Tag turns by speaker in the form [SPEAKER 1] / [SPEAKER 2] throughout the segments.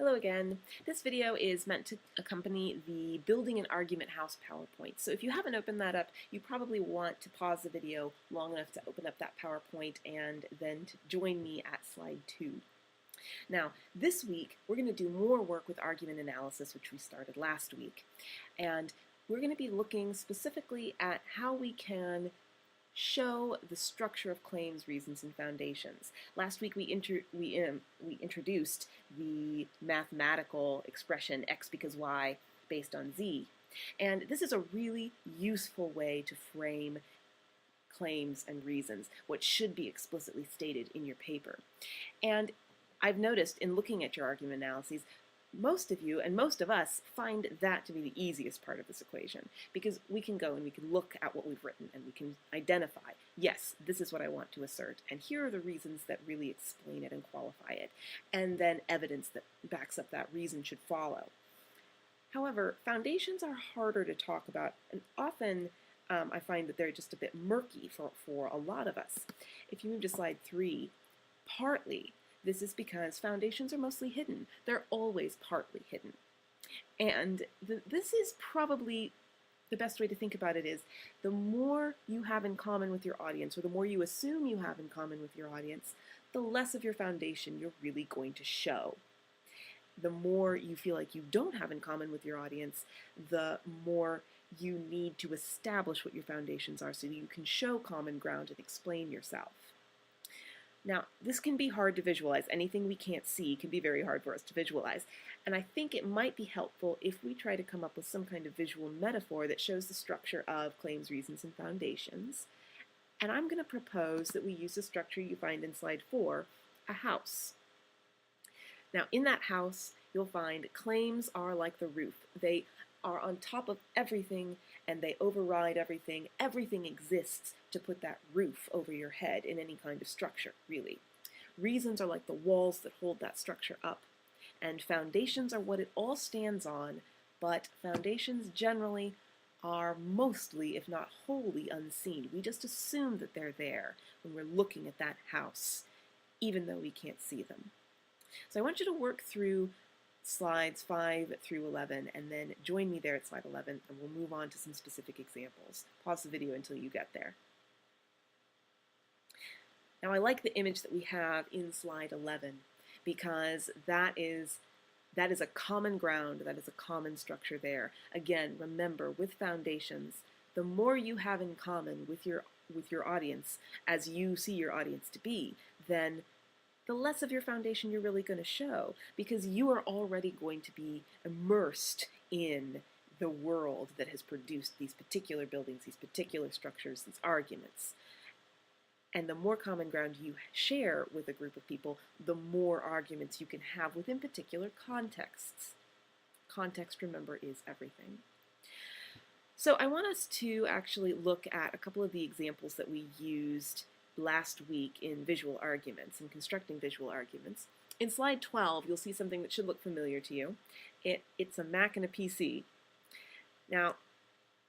[SPEAKER 1] Hello again. This video is meant to accompany the Building an Argument House PowerPoint. So if you haven't opened that up, you probably want to pause the video long enough to open up that PowerPoint and then to join me at slide 2. Now, this week, we're going to do more work with argument analysis, which we started last week. And we're going to be looking specifically at how we can show the structure of claims, reasons, and foundations. Last week we introduced the mathematical expression x because y based on z. And this is a really useful way to frame claims and reasons, what should be explicitly stated in your paper. And I've noticed in looking at your argument analyses, most of you and most of us find that to be the easiest part of this equation, because we can go and we can look at what we've written and we can identify, yes, this is what I want to assert, and here are the reasons that really explain it and qualify it, and then evidence that backs up that reason should follow. However, foundations are harder to talk about, and often I find that they're just a bit murky for a lot of us. If you move to slide 3, partly this is because foundations are mostly hidden. They're always partly hidden. And this is probably the best way to think about it is the more you have in common with your audience, or the more you assume you have in common with your audience, the less of your foundation you're really going to show. The more you feel like you don't have in common with your audience, the more you need to establish what your foundations are so that you can show common ground and explain yourself. Now, this can be hard to visualize. Anything we can't see can be very hard for us to visualize. And I think it might be helpful if we try to come up with some kind of visual metaphor that shows the structure of claims, reasons, and foundations. And I'm going to propose that we use the structure you find in slide 4, a house. Now, in that house, you'll find claims are like the roof. They are on top of everything and they override everything. Everything exists to put that roof over your head in any kind of structure, really. Reasons are like the walls that hold that structure up. And foundations are what it all stands on, but foundations generally are mostly, if not wholly, unseen. We just assume that they're there when we're looking at that house, even though we can't see them. So I want you to work through slides 5 through 11 and then join me there at slide 11 and we'll move on to some specific examples. Pause the video until you get there. Now I like the image that we have in slide 11 because that is a common ground, that is a common structure there. Again, remember, with foundations, the more you have in common with your audience as you see your audience to be, then the less of your foundation you're really going to show, because you are already going to be immersed in the world that has produced these particular buildings, these particular structures, these arguments. And the more common ground you share with a group of people, the more arguments you can have within particular contexts. Context, remember, is everything. So I want us to actually look at a couple of the examples that we used last week in visual arguments and constructing visual arguments. In slide 12, you'll see something that should look familiar to you. It's a Mac and a PC. Now,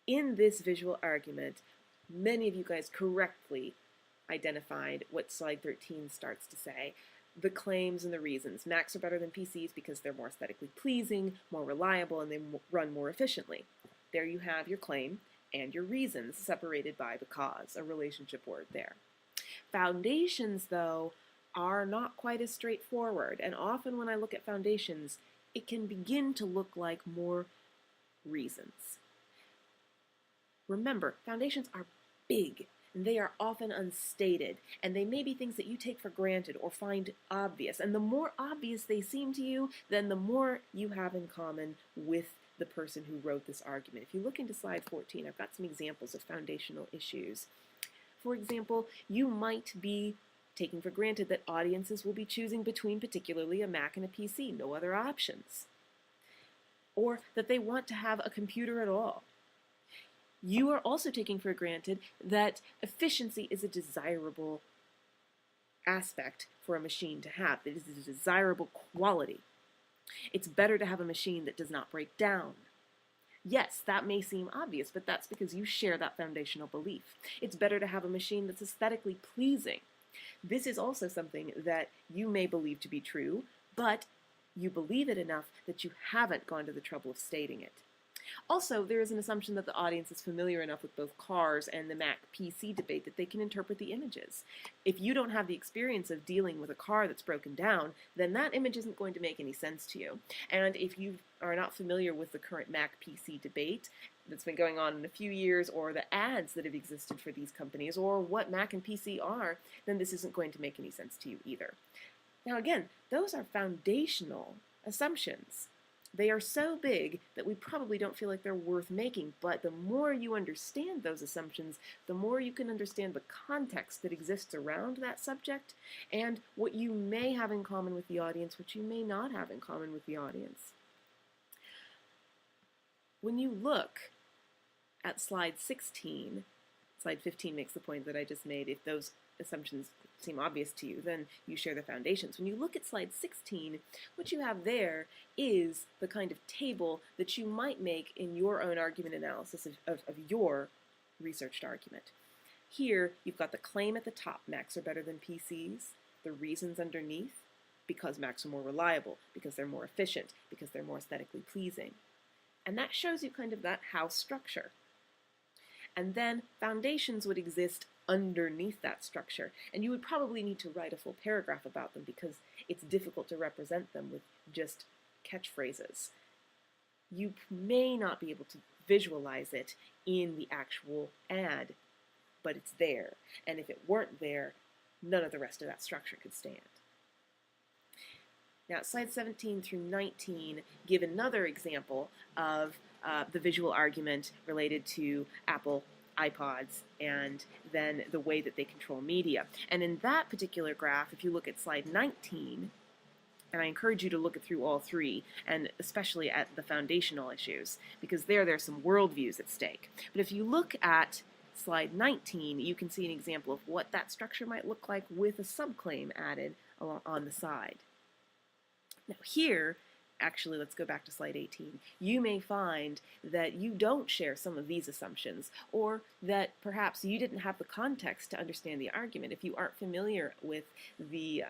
[SPEAKER 1] in this visual argument, many of you guys correctly identified what slide 13 starts to say, the claims and the reasons. Macs are better than PCs because they're more aesthetically pleasing, more reliable, and they run more efficiently. There you have your claim and your reasons separated by because, a relationship word there. Foundations, though, are not quite as straightforward, and often when I look at foundations, it can begin to look like more reasons. Remember, foundations are big, and they are often unstated, and they may be things that you take for granted or find obvious, and the more obvious they seem to you, then the more you have in common with the person who wrote this argument. If you look into slide 14, I've got some examples of foundational issues. For example, you might be taking for granted that audiences will be choosing between particularly a Mac and a PC, no other options. Or that they want to have a computer at all. You are also taking for granted that efficiency is a desirable aspect for a machine to have. It is a desirable quality. It's better to have a machine that does not break down. Yes, that may seem obvious, but that's because you share that foundational belief. It's better to have a machine that's aesthetically pleasing. This is also something that you may believe to be true, but you believe it enough that you haven't gone to the trouble of stating it. Also, there is an assumption that the audience is familiar enough with both cars and the Mac PC debate that they can interpret the images. If you don't have the experience of dealing with a car that's broken down, then that image isn't going to make any sense to you. And if you are not familiar with the current Mac PC debate that's been going on in a few years, or the ads that have existed for these companies, or what Mac and PC are, then this isn't going to make any sense to you either. Now again, those are foundational assumptions. They are so big that we probably don't feel like they're worth making, but the more you understand those assumptions, the more you can understand the context that exists around that subject and what you may have in common with the audience, what you may not have in common with the audience. When you look at slide 16, slide 15 makes the point that I just made. If those assumptions seem obvious to you, then you share the foundations. When you look at slide 16, what you have there is the kind of table that you might make in your own argument analysis of your researched argument. Here, you've got the claim at the top, Macs are better than PCs, the reasons underneath, because Macs are more reliable, because they're more efficient, because they're more aesthetically pleasing. And that shows you kind of that house structure. And then foundations would exist underneath that structure. And you would probably need to write a full paragraph about them because it's difficult to represent them with just catchphrases. You may not be able to visualize it in the actual ad, but it's there. And if it weren't there, none of the rest of that structure could stand. Now, slides 17 through 19 give another example of the visual argument related to Apple iPods and then the way that they control media. And in that particular graph, if you look at slide 19, and I encourage you to look through all three, and especially at the foundational issues, because there's some worldviews at stake. But if you look at slide 19, you can see an example of what that structure might look like with a subclaim added on the side. Now here, actually, let's go back to slide 18. You may find that you don't share some of these assumptions, or that perhaps you didn't have the context to understand the argument. If you aren't familiar with the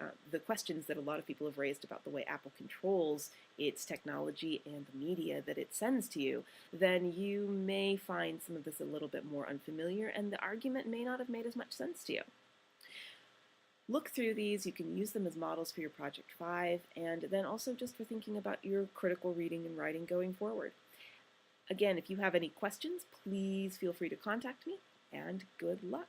[SPEAKER 1] questions that a lot of people have raised about the way Apple controls its technology and the media that it sends to you, then you may find some of this a little bit more unfamiliar, and the argument may not have made as much sense to you. Look through these. You can use them as models for your Project 5, and then also just for thinking about your critical reading and writing going forward. Again, if you have any questions, please feel free to contact me, and good luck.